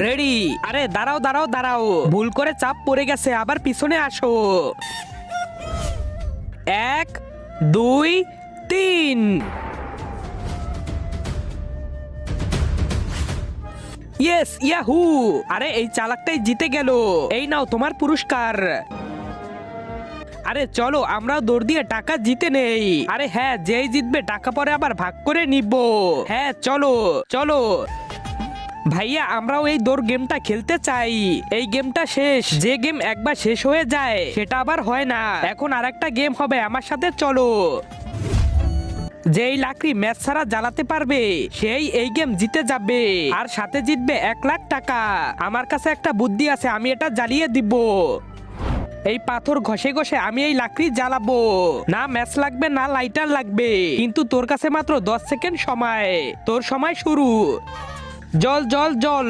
Ready. আরে দাঁড়াও দাঁড়াও দাঁড়াও, ভুল করে চাপ পড়ে গেছে, আবার পিছনে আসো। 1 2 3। Yes, Yahoo! আরে এই চালাকটাই জিতে গেল। এই নাও তোমার পুরস্কার। আরে চলো আমরাও দৌড় দিয়ে টাকা জিতে নেই। আরে হ্যাঁ, যেই জিতবে টাকা পরে আবার ভাগ করে নিব। হ্যাঁ চলো চলো। ভাইয়া আমরাও এই দৌড় গেমটা খেলতে চাই। এই গেমটা শেষ, যে গেম একবার শেষ হয়ে যায় সেটা আবার হয় না। এখন আরেকটা গেম হবে, আমার সাথে চলো। যেই লাকড়ি ম্যাচ ছাড়া জ্বালাতে পারবে সেই এই গেম জিতে যাবে, আর সাথে জিতবে 1 লাখ টাকা। আমার কাছে একটা বুদ্ধি আছে, আমি এটা জ্বালিয়ে দিব। এই পাথর ঘষে ঘষে আমি এই লাকড়ি জ্বালাবো। না ম্যাচ লাগবে না লাইটার লাগবে, কিন্তু তোর কাছে মাত্র 10 সেকেন্ড সময়। তোর সময় শুরু। জল জল জল।